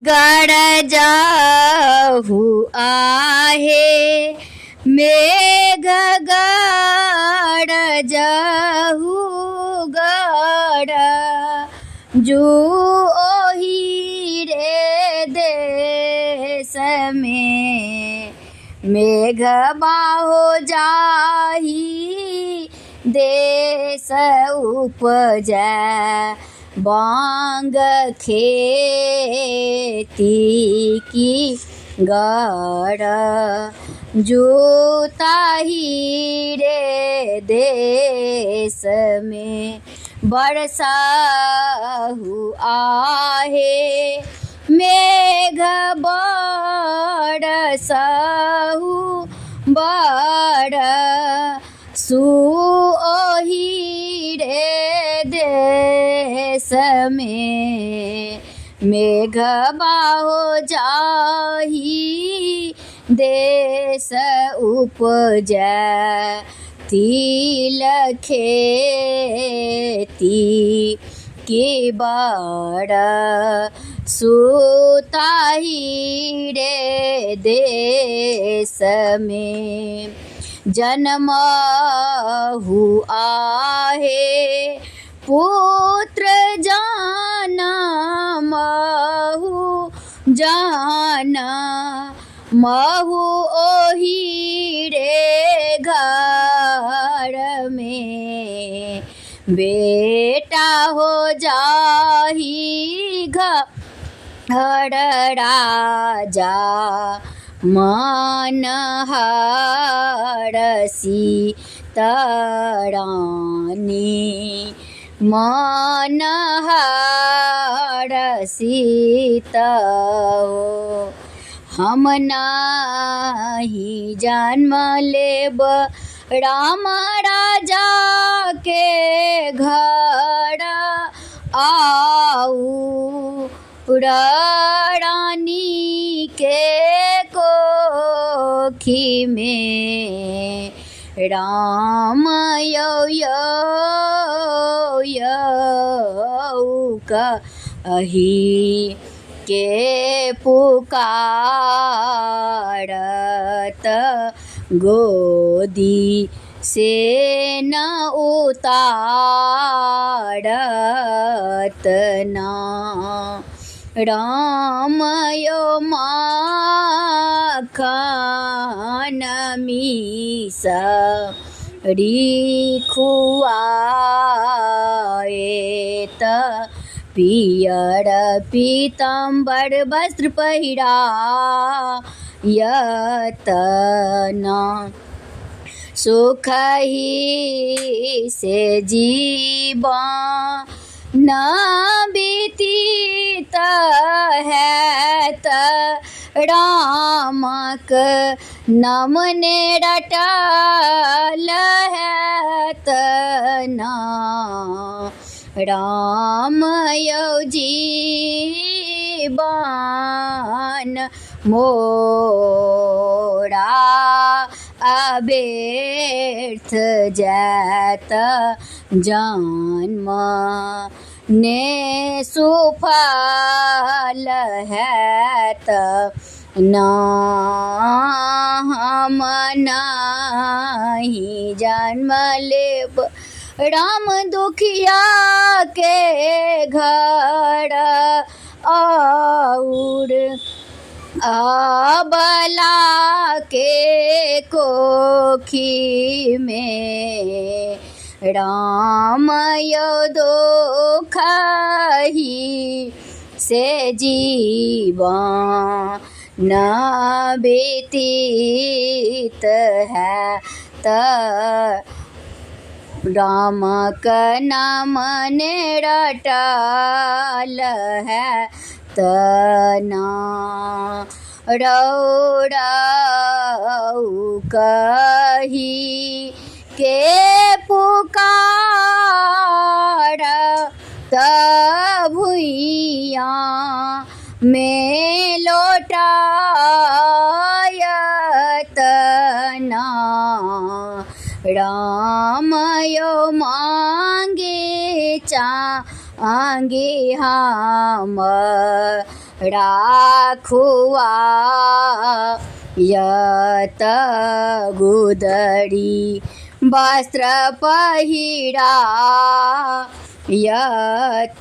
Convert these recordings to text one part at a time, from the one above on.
गरजाहु आहे मेघ गरजाहु गरजू ओही रे देश में मेघ बाहो जाही देश उपजै बांग खेती की गड़ जोताही रे देश में बरसाहु आहे मेघ बरसाहु बरसू ओही रे देश में मेघ बाहो जाही देश उपजै तिल खेती की बड़ सुताही रे देश में जन्महु आहे पुत्र जनमहु महु ओही रे घर में बेटा हो जाही घर राजा मन हरसी तरानी मन हरसी तहो हम नाही जन्म लेब राम राजा के घर आऊ रानी के कोखी में राम यौ कही के पुकारत गोदी से न उतारत ना राम यो माखन मिसरी खुआएत पियर पीताम्बर वस्त्र पहिरायतना सुख ही से जीवन न बीतीत है रामक नाम ने रटल है तना राम यौ जीवन मोरा अव्यर्थ जात जन्म ने सुफल है ना हम नहीं जन्म लेब राम दुखिया के घर और अबला के कोखी में राम यो दुखही से जीवन न व्यतीत है राम का नाम ने रटल है तना रौ कही के पुकार भुइया में लौटायत ना राम यो मांगे चांगे हम राखुआ यत गुदड़ी वस्त्र पहिरा यत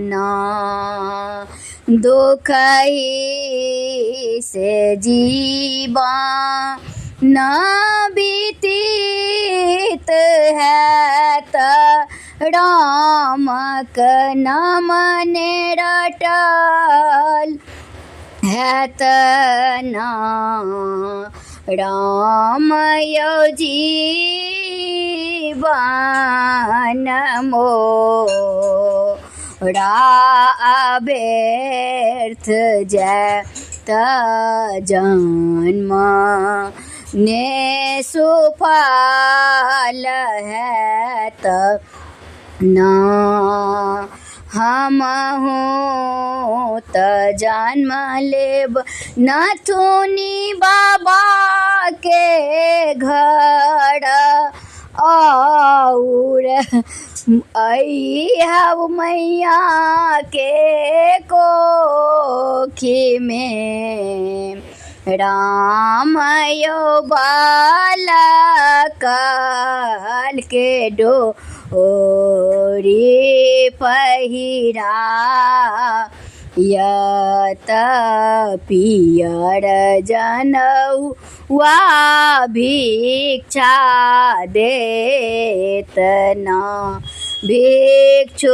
ना दुख ही से जीवा न बीतीत है त राम क नाम ने रटल है तना राम यो जीवन मोरा व्यर्थ जैत जन्म ने सुफल है त ना हम हूँ त जन्म लेब नथुनी बाबा के घर और हव मैया के कोखी में राम यो बालकाल के डोरी पहिरा यत पियर जनौआ भिक्षा देत ना भिक्षुक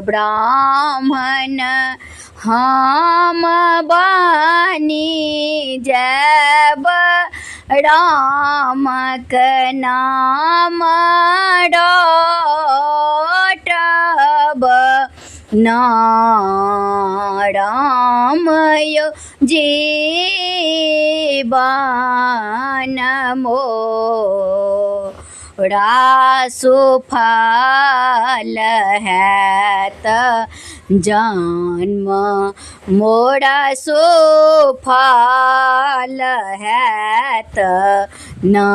ब्राह्मण हम बानी जब राम क नाम रटब ना राम यो जीवन मोरा सुफल है त जन्म मोरा सुफल है त ना।